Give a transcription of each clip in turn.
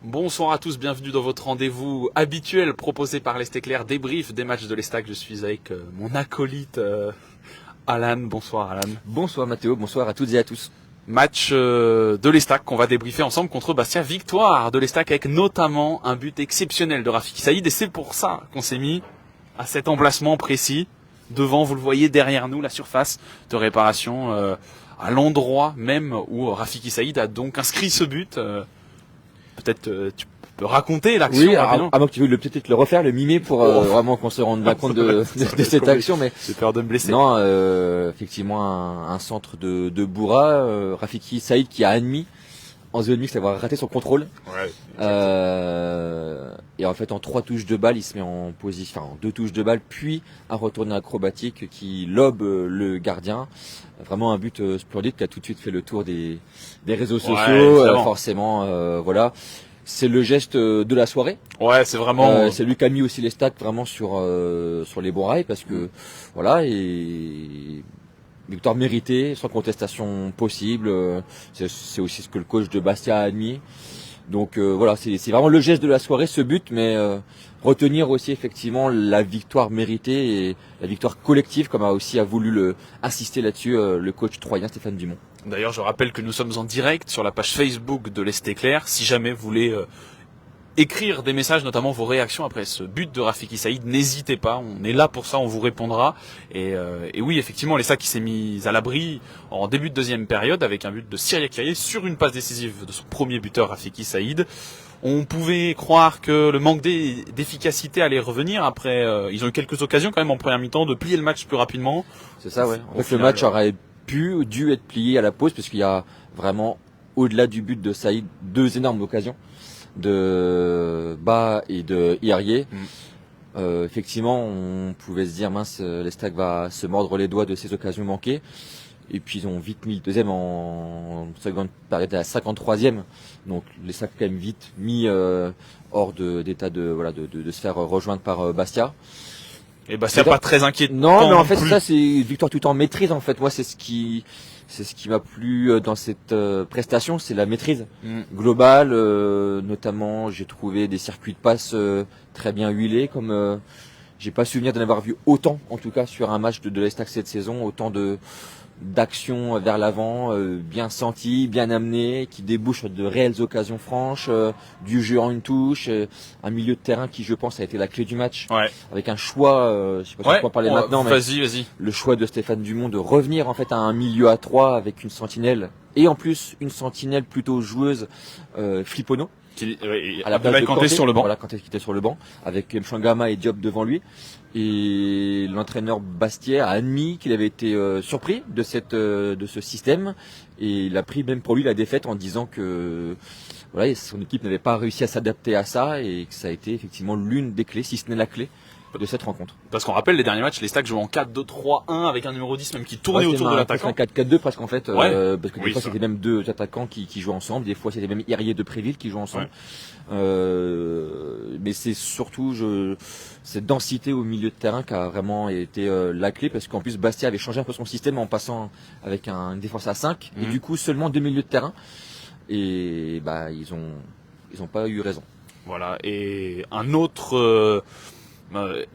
Bonsoir à tous, bienvenue dans votre rendez-vous habituel proposé par l'Est Éclair, débrief des matchs de l'Estac. Je suis avec mon acolyte Alan. Bonsoir Alan. Bonsoir Mathéo, bonsoir à toutes et à tous. Match de l'Estac qu'on va débriefer ensemble contre Bastia. Victoire de l'Estac avec notamment un but exceptionnel de Rafiki Saïd. Et c'est pour ça qu'on s'est mis à cet emplacement précis. Devant, vous le voyez derrière nous, la surface de réparation à l'endroit même où Rafiki Saïd a donc inscrit ce but. Peut-être tu peux raconter l'action. Oui, à moins que tu veux peut-être le refaire, le mimer pour vraiment qu'on se rende compte de cette action. Mais j'ai peur de me blesser. Non, effectivement un centre de Boura, Rafiki Saïd qui a admis en zone mixte avoir raté son contrôle. Ouais. Et en fait en 3 touches de balle, il se met en position, en 2 touches de balle, puis un retourné acrobatique qui lobe le gardien. Vraiment un but splendide qui a tout de suite fait le tour des réseaux sociaux. Forcément, voilà. C'est le geste de la soirée. Ouais, c'est vraiment. C'est lui qui a mis aussi les stats vraiment sur les bons rails parce que voilà, et victoire méritée, sans contestation possible. C'est aussi ce que le coach de Bastia a admis. Donc voilà, c'est vraiment le geste de la soirée, ce but, mais retenir aussi effectivement la victoire méritée et la victoire collective, comme a aussi voulu insister là-dessus le coach troyen Stéphane Dumont. D'ailleurs, je rappelle que nous sommes en direct sur la page Facebook de l'Est Éclair. Si jamais vous voulez écrire des messages, notamment vos réactions après ce but de Rafiki Saïd, n'hésitez pas, on est là pour ça, on vous répondra. Et oui, effectivement, l'Estac qui s'est mis à l'abri en début de deuxième période avec un but de Cyriaque Kyrié sur une passe décisive de son premier buteur, Rafiki Saïd. On pouvait croire que le manque d'efficacité allait revenir. Après, ils ont eu quelques occasions quand même en première mi-temps de plier le match plus rapidement. C'est ça, ouais. En fait, le match aurait dû être plié à la pause parce qu'il y a vraiment, au-delà du but de Saïd, 2 énormes occasions de Ba et de Hiarier. Effectivement, on pouvait se dire mince, l'Estac va se mordre les doigts de ces occasions manquées. Et puis ils ont vite mis le deuxième en seconde période à la 53e. Donc l'Estac quand même vite mis hors d'état de se faire rejoindre par Bastia. Et Bastia pas très inquiet. Non, mais en fait ça c'est victoire tout en maîtrise en fait. Moi c'est ce qui m'a plu dans cette prestation, c'est la maîtrise globale. Notamment, j'ai trouvé des circuits de passe très bien huilés, comme j'ai pas souvenir d'en avoir vu autant, en tout cas sur un match de l'Estac cette saison, autant d'action vers l'avant, bien senti, bien amené, qui débouche sur de réelles occasions franches, du jeu en une touche, un milieu de terrain qui, je pense, a été la clé du match, avec un choix, je sais pas si on peut en parler maintenant, mais vas-y. Le choix de Stéphane Dumont de revenir en fait à un milieu à 3 avec une sentinelle, et en plus une sentinelle plutôt joueuse, Flipono. À la place de Kanté sur le banc. Voilà, Kanté qui était sur le banc, avec Mchangama et Diop devant lui. Et l'entraîneur Bastia a admis qu'il avait été surpris de ce système, et il a pris même pour lui la défaite en disant que voilà, son équipe n'avait pas réussi à s'adapter à ça et que ça a été effectivement l'une des clés, si ce n'est la clé de cette rencontre. Parce qu'on rappelle les derniers matchs, l'Estac jouait en 4-2-3-1 avec un numéro 10 même qui tournait autour de l'attaquant. Un 4-4-2 presque en fait, parce que des fois c'était même 2 attaquants qui jouaient ensemble, des fois c'était même Hiarier de Préville qui jouaient ensemble. Mais c'est surtout cette densité au milieu de terrain qui a vraiment été la clé, parce qu'en plus Bastia avait changé un peu son système en passant avec une défense à 5 et du coup seulement 2 milieux de terrain, et bah ils ont pas eu raison. Voilà, et un autre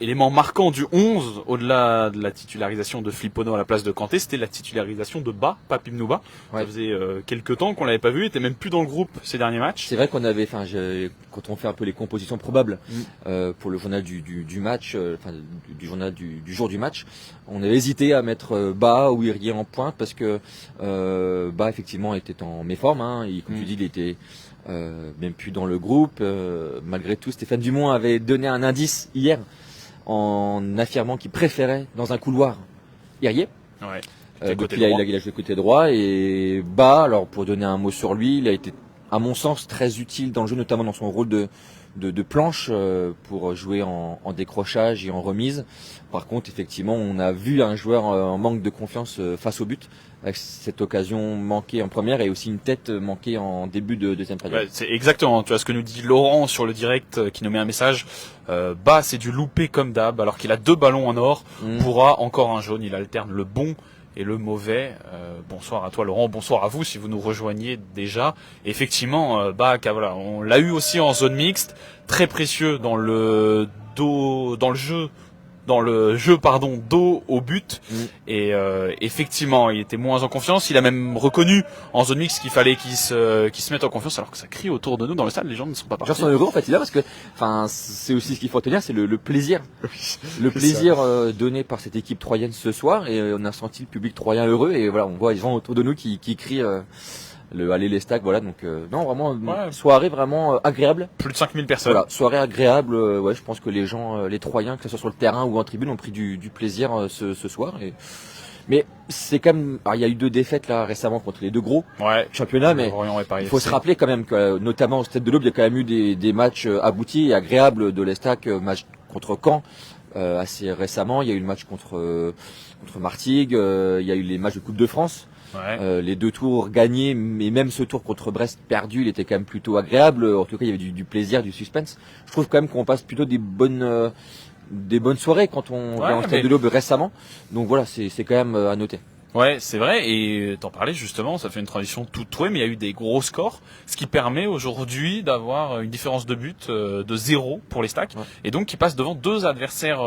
élément marquant du 11, au-delà de la titularisation de Flipono à la place de Kanté, c'était la titularisation de Ba, Papim Nouba. Ça faisait quelques temps qu'on l'avait pas vu, il était même plus dans le groupe ces derniers matchs. C'est vrai qu'on avait, quand on fait un peu les compositions probables pour le journal du match, du journal du jour du match, on avait hésité à mettre Ba ou Hiarier en pointe parce que Ba effectivement était en méforme, comme tu dis, il était même plus dans le groupe. Malgré tout, Stéphane Dumont avait donné un indice hier en affirmant qu'il préférait dans un couloir Hiarier. Donc il a joué côté droit, et Ba, alors pour donner un mot sur lui, il a été à mon sens très utile dans le jeu, notamment dans son rôle de planche pour jouer en décrochage et en remise. Par contre, effectivement, on a vu un joueur en manque de confiance face au but, avec cette occasion manquée en première et aussi une tête manquée en début de deuxième période. C'est exactement, tu vois ce que nous dit Laurent sur le direct qui nous met un message. Bah, c'est du loupé comme d'hab, alors qu'il a 2 ballons en or, pourra encore un jaune. Il alterne le bon et le mauvais. Bonsoir à toi Laurent, bonsoir à vous si vous nous rejoignez déjà. Effectivement, Baak, voilà, on l'a eu aussi en zone mixte, très précieux dans le jeu dos au but. Et effectivement, il était moins en confiance. Il a même reconnu en zone mixte qu'il fallait qu'il se mette en confiance, alors que ça crie autour de nous dans le stade. Les gens ne sont pas partis. Genre son euro, en fait, il est là parce que, enfin, c'est aussi ce qu'il faut retenir, c'est le plaisir, le plaisir donné par cette équipe troyenne ce soir. Et on a senti le public troyen heureux. Et voilà, on voit les gens autour de nous qui crient. Allez les stacks, voilà, donc non, vraiment soirée vraiment agréable. Plus de 5000 personnes. Voilà, soirée agréable. Ouais, je pense que les gens, les Troyens, que ce soit sur le terrain ou en tribune, ont pris du plaisir ce soir. Mais c'est quand même, alors, il y a eu 2 défaites là récemment contre les 2 gros championnats, mais il faut se rappeler quand même que notamment au Stade de l'Aube, il y a quand même eu des matchs aboutis et agréables de l'Estac, match contre Caen assez récemment. Il y a eu le match contre Martigues, il y a eu les matchs de Coupe de France. Les 2 tours gagnés, mais même ce tour contre Brest perdu, il était quand même plutôt agréable. En tout cas, il y avait du plaisir, du suspense. Je trouve quand même qu'on passe plutôt des bonnes soirées quand on va en Stade de l'Aube récemment. Donc voilà, c'est quand même à noter. Ouais, c'est vrai, et t'en parlais justement, ça fait une transition toute trouée, mais il y a eu des gros scores, ce qui permet aujourd'hui d'avoir une différence de but de 0 pour les Stacks, et donc qui passe devant 2 adversaires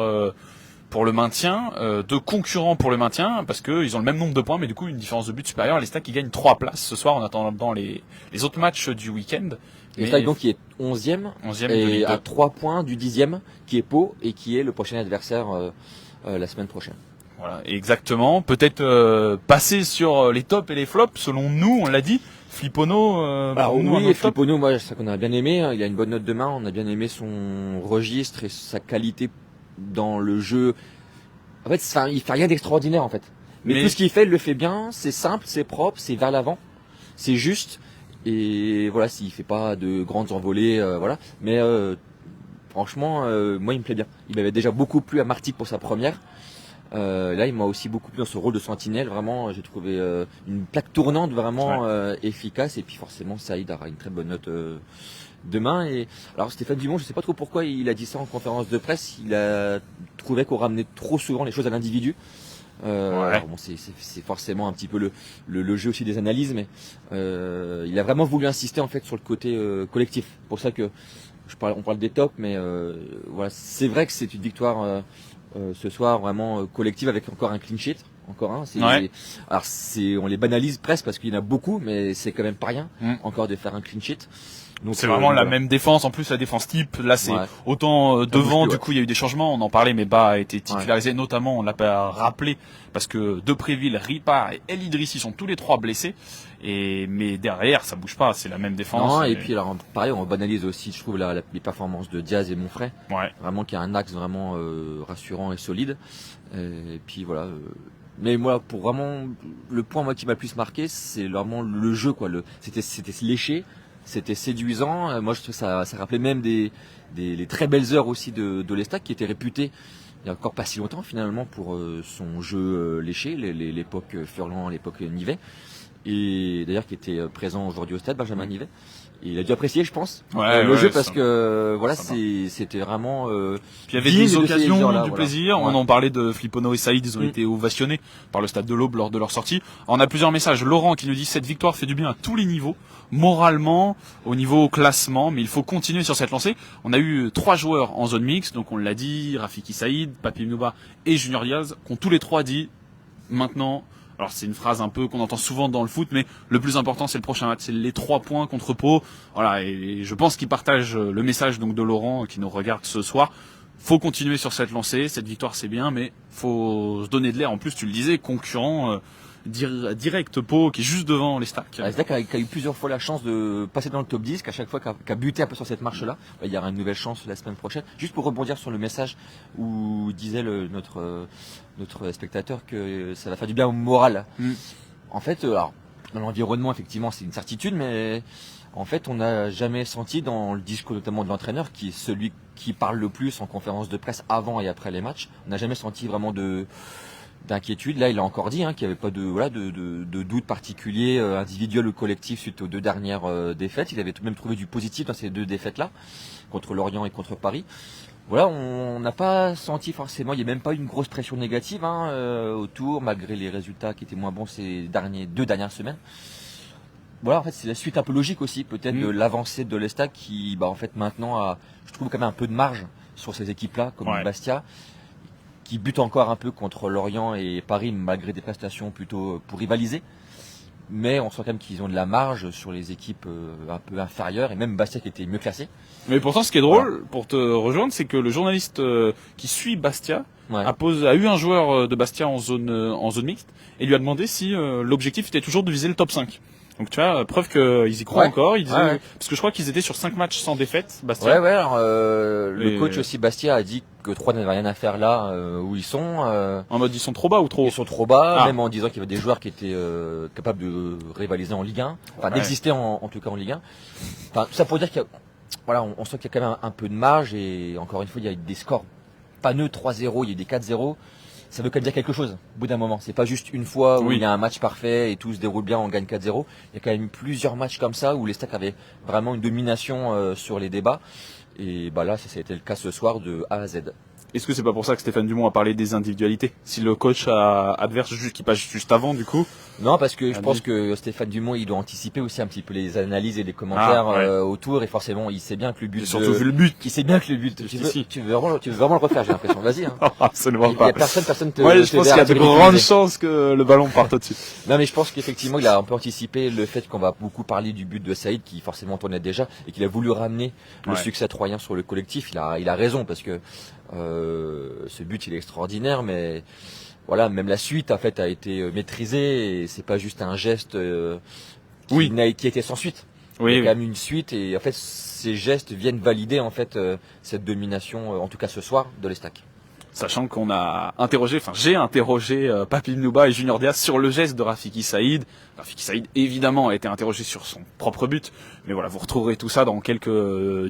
pour le maintien, 2 concurrents pour le maintien, parce qu'ils ont le même nombre de points, mais du coup une différence de but supérieure. Les Stacks qui gagnent 3 places ce soir en attendant les autres matchs du week-end. Les Stacks donc qui est 11e et à 3 points du 10e qui est Pau et qui est le prochain adversaire la semaine prochaine. Voilà, exactement. Peut-être passer sur les tops et les flops, selon nous, on l'a dit. Flippono, Flippono, moi, c'est ça qu'on a bien aimé. Il a une bonne note de main. On a bien aimé son registre et sa qualité dans le jeu. En fait, il fait rien d'extraordinaire, en fait. Mais tout ce qu'il fait, il le fait bien. C'est simple, c'est propre, c'est vers l'avant, c'est juste. Et voilà, s'il fait pas de grandes envolées, voilà. Mais franchement, moi, il me plaît bien. Il m'avait déjà beaucoup plu à Martigues pour sa première. Là, il m'a aussi beaucoup plu dans ce rôle de sentinelle. Vraiment, j'ai trouvé une plaque tournante vraiment efficace. Et puis forcément, Saïd aura une très bonne note demain. Et alors Stéphane Dumont, je sais pas trop pourquoi il a dit ça en conférence de presse. Il a trouvé qu'on ramenait trop souvent les choses à l'individu. Alors bon, c'est forcément un petit peu le jeu aussi des analyses, mais il a vraiment voulu insister en fait sur le côté collectif. Pour ça que on parle des tops, mais voilà, c'est vrai que c'est une victoire. Ce soir vraiment collective avec encore un clean sheet, encore un. Alors on les banalise presque parce qu'il y en a beaucoup, mais c'est quand même pas rien encore de faire un clean sheet. Donc c'est vraiment la même défense. En plus la défense type, là c'est autant devant. Du coup il y a eu des changements. On en parlait, mais Ba a été titularisé notamment. On l'a pas rappelé parce que Depréville, Ripard et El Idrissi sont tous les 3 blessés. Mais derrière ça bouge pas. C'est la même défense. Et puis alors pareil, on banalise aussi, je trouve les performances de Diaz et Monfray. Vraiment qui a un axe vraiment rassurant et solide. Et puis voilà. Mais moi, pour vraiment le point qui m'a le plus marqué, c'est vraiment le jeu quoi. C'était léché. C'était séduisant. Moi, je trouve que ça rappelait même des très belles heures aussi de l'Estac qui était réputé il y a encore pas si longtemps finalement pour son jeu léché, l'époque Furlan, l'époque Nivet. Et d'ailleurs qui était présent aujourd'hui au stade, Benjamin Nivet. Et il a dû apprécier, je pense, le jeu parce que voilà, c'était vraiment. Puis il y avait des occasions, du plaisir. On en parlait de Flippono et Saïd, ils ont été ovationnés par le stade de l'Aube lors de leur sortie. On a plusieurs messages. Laurent qui nous dit cette victoire fait du bien à tous les niveaux, moralement, au niveau classement, mais il faut continuer sur cette lancée. On a eu 3 joueurs en zone mixte, donc on l'a dit, Rafiki Saïd, Papi Mouba et Junior Diaz, qui ont tous les 3 dit maintenant. Alors c'est une phrase un peu qu'on entend souvent dans le foot, mais le plus important c'est le prochain match, c'est les 3 points contre Pau. Voilà, et je pense qu'ils partagent le message donc de Laurent qui nous regarde ce soir. Faut continuer sur cette lancée, cette victoire c'est bien, mais faut se donner de l'air. En plus tu le disais, concurrent direct Pau qui est juste devant les Stacks. Stack a eu plusieurs fois la chance de passer dans le top 10, qu'à chaque fois qu'a buté un peu sur cette marche-là. Il y aura une nouvelle chance la semaine prochaine. Juste pour rebondir sur le message où disait notre spectateur que ça va faire du bien au moral. En fait, alors, dans l'environnement, effectivement, c'est une certitude, mais en fait, on n'a jamais senti dans le discours notamment de l'entraîneur, qui est celui qui parle le plus en conférence de presse avant et après les matchs, on n'a jamais senti vraiment d'inquiétude. Là, il a encore dit qu'il n'y avait pas de doute particulier individuel ou collectif suite aux 2 dernières défaites. Il avait tout de même trouvé du positif dans ces 2 défaites-là, contre Lorient et contre Paris. Voilà, on n'a pas senti forcément, il n'y a même pas eu une grosse pression négative autour, malgré les résultats qui étaient moins bons ces 2 dernières semaines. Voilà, en fait, c'est la suite un peu logique aussi, peut-être de l'avancée de l'Estac qui, en fait, maintenant a, je trouve, quand même un peu de marge sur ces équipes-là, comme Bastia, qui bute encore un peu contre Lorient et Paris, malgré des prestations plutôt pour rivaliser. Mais on sent quand même qu'ils ont de la marge sur les équipes un peu inférieures, et même Bastia qui était mieux classé. Mais pourtant, ce qui est drôle, pour te rejoindre, c'est que le journaliste qui suit Bastia a eu un joueur de Bastia en zone mixte, et lui a demandé si l'objectif était toujours de viser le top 5. Donc tu vois, preuve qu'ils y croient encore. Ils disaient, parce que je crois qu'ils étaient sur 5 matchs sans défaite, Bastia. Alors, le coach aussi Bastia a dit que 3 n'avaient rien à faire là où ils sont. En mode ils sont trop bas ou trop? Ils sont trop bas, même en disant qu'il y avait des joueurs qui étaient capables de rivaliser en Ligue 1, d'exister en tout cas en Ligue 1. Enfin, tout ça pour dire qu'il y a, voilà, on sent qu'il y a quand même un peu de marge, et encore une fois, il y a des scores pas neutres, 3-0, il y a des 4-0. Ça veut quand même dire quelque chose au bout d'un moment. C'est pas juste une fois où il y a un match parfait et tout se déroule bien, on gagne 4-0. Il y a quand même eu plusieurs matchs comme ça où l'Estac avait vraiment une domination sur les débats. Et là, ça a été le cas ce soir de A à Z. Est-ce que c'est pas pour ça que Stéphane Dumont a parlé des individualités? Si le coach adverse qui passe juste avant, du coup? Non, parce que je pense que Stéphane Dumont, il doit anticiper aussi un petit peu les analyses et les commentaires autour, et forcément, il sait bien que le but. Surtout vu le but. Il sait bien que le but. Tu veux vraiment le refaire, j'ai l'impression. Vas-y. Absolument pas. Il y a personne te. Ouais, je pense qu'il y a de grandes chances que le ballon parte au-dessus. Non, mais je pense qu'effectivement, il a un peu anticipé le fait qu'on va beaucoup parler du but de Saïd, qui forcément tournait déjà, et qu'il a voulu ramener le succès troyen sur le collectif. Il a raison, parce que ce but, il est extraordinaire, mais voilà, même la suite en fait a été maîtrisée, et c'est pas juste un geste qui était sans suite. Il y a quand même une suite, et en fait ces gestes viennent valider en fait cette domination, en tout cas ce soir, de l'Estac. Sachant qu'on a j'ai interrogé Papy Nouba et Junior Diaz sur le geste de Rafiki Saïd. Rafiki Saïd, évidemment, a été interrogé sur son propre but. Mais voilà, vous retrouverez tout ça dans quelques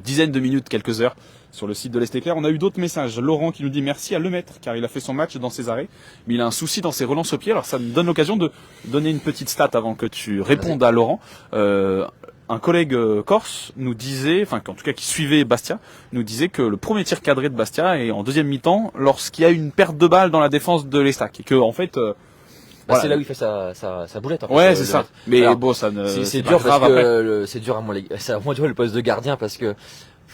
dizaines de minutes, quelques heures, sur le site de l'Est Éclair. On a eu d'autres messages. Laurent qui nous dit merci à Lemaître, car il a fait son match dans ses arrêts. Mais il a un souci dans ses relances au pied. Alors ça me donne l'occasion de donner une petite stat avant que tu répondes à Laurent. Un collègue corse nous disait, en tout cas qui suivait Bastia, nous disait que le premier tir cadré de Bastia est en deuxième mi-temps lorsqu'il y a une perte de balle dans la défense de l'Estac. Et que, en fait, c'est là où il fait sa boulette. En fait, ouais, c'est ça. Mais alors, bon, ça ne. C'est dur parce que c'est dur à moi le poste de gardien, parce que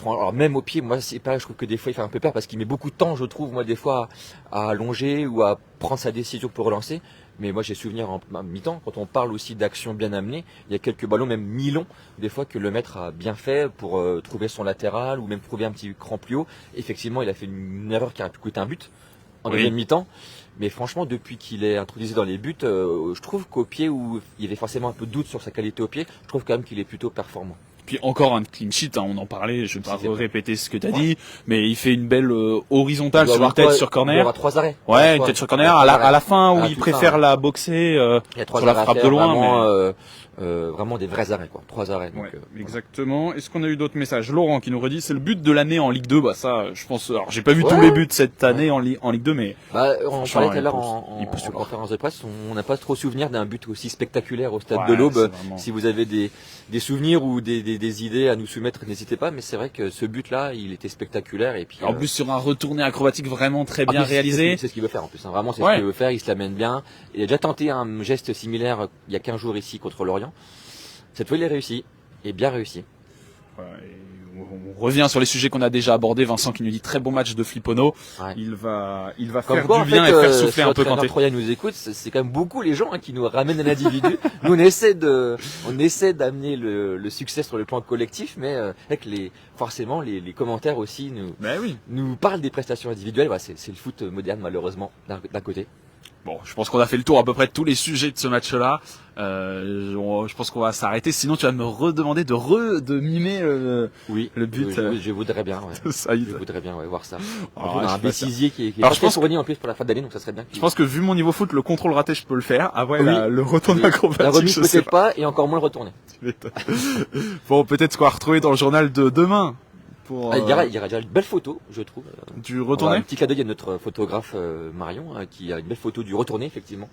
alors même au pied, moi c'est pas, je trouve que des fois il fait un peu peur parce qu'il met beaucoup de temps, je trouve, moi des fois à allonger ou à prendre sa décision pour relancer. Mais moi j'ai souvenir en mi-temps, quand on parle aussi d'actions bien amenées, il y a quelques ballons même mi-longs des fois que le maître a bien fait pour trouver son latéral ou même trouver un petit cran plus haut. Effectivement, il a fait une erreur qui aurait pu coûter un but en deuxième mi-temps. Mais franchement, depuis qu'il est introduit dans les buts, je trouve qu'au pied, où il y avait forcément un peu de doute sur sa qualité au pied, je trouve quand même qu'il est plutôt performant. Puis encore un clean sheet, on en parlait, je ne vais pas répéter ce que tu as dit, mais il fait une belle horizontale sur une tête sur corner. Il y aura 3 arrêts. Ouais, une tête sur corner, à la fin où il préfère la boxer sur la frappe de loin. Vraiment des vrais arrêts, 3 arrêts. Donc, exactement. Est-ce qu'on a eu d'autres messages? Laurent qui nous redit, c'est le but de l'année en Ligue 2. Ça, je pense, alors j'ai pas vu tous les buts cette année en Ligue 2, mais. On parlait tout à l'heure en conférence de presse, on n'a pas trop souvenir d'un but aussi spectaculaire au stade de l'Aube. Si vous avez des souvenirs ou des idées à nous soumettre, n'hésitez pas, mais c'est vrai que ce but-là, il était spectaculaire, et puis. En plus, sur un retourné acrobatique vraiment très bien réalisé. C'est ce qu'il veut faire, en plus, Vraiment, c'est ce qu'il veut faire, il se l'amène bien. Il a déjà tenté un geste similaire il y a 15 jours ici contre Lorient. Cette fois, il est réussi, et bien réussi. On revient sur les sujets qu'on a déjà abordés. Vincent qui nous dit très bon match de Flippono. Il va faire du bien et faire souffler un peu quand Troyen nous écoute. C'est quand même beaucoup les gens qui nous ramènent un individu. Nous, on essaie d'amener le succès sur le plan collectif, mais avec forcément les commentaires aussi nous parlent des prestations individuelles. C'est le foot moderne, malheureusement, d'un côté. Bon, je pense qu'on a fait le tour à peu près de tous les sujets de ce match-là. Je pense qu'on va s'arrêter. Sinon, tu vas me redemander de mimer le but. Je voudrais bien. Je voudrais bien voir ça. On a un Bessisier qui est pas fourni en plus pour la fin d'année, donc ça serait bien. Je pense que vu mon niveau foot, le contrôle raté, je peux le faire. Après, le retourné acrobatique, la remise peut-être pas, et encore moins le retourné. Bon, peut-être ce qu'on va retrouver dans le journal de demain. pour Il y aura déjà une belle photo, je trouve. du On va retourné. un petit cadeau, il y a notre photographe Marion qui a une belle photo du retourné effectivement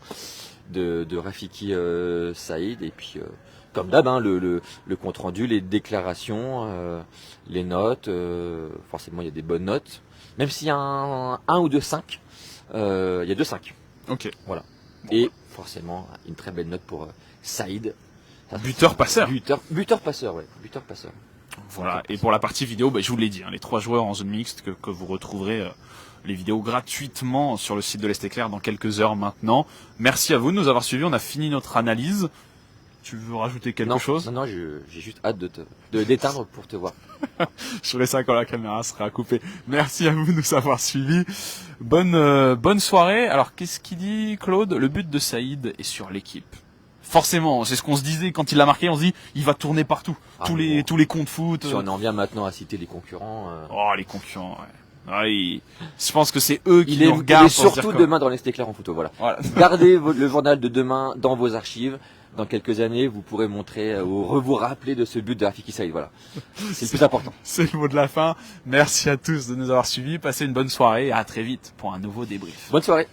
de Rafiki Saïd et puis comme d'hab le compte rendu, les déclarations, les notes, forcément il y a des bonnes notes, même s'il y a un ou deux 5, il y a 2 5. Ok. Voilà. Et forcément une très belle note pour Saïd. Buteur passeur. Buteur passeur, ouais. Buteur passeur. Voilà. Et pour la partie vidéo, je vous l'ai dit, les 3 joueurs en zone mixte que vous retrouverez les vidéos gratuitement sur le site de l'Est Éclair dans quelques heures maintenant. Merci à vous de nous avoir suivis. On a fini notre analyse. Tu veux rajouter quelque chose? Non, j'ai juste hâte d'éteindre pour te voir. Je ferai ça quand la caméra sera coupée. Merci à vous de nous avoir suivis. Bonne soirée. Alors, qu'est-ce qu'il dit, Claude? Le but de Saïd est sur l'équipe. Forcément, c'est ce qu'on se disait quand il l'a marqué. On se dit, il va tourner partout. Tous les comptes foot. Si on en vient maintenant à citer les concurrents. Oh, les concurrents, ouais. Ouais, je pense que c'est eux qui nous Il regardent. est surtout demain dans l'Est Éclair en photo, voilà. Gardez le journal de demain dans vos archives. Dans quelques années, vous pourrez montrer ou vous rappeler de ce but de Rafiki Saïd, voilà. C'est le plus important. C'est le mot de la fin. Merci à tous de nous avoir suivis. Passez une bonne soirée et à très vite pour un nouveau débrief. Bonne soirée.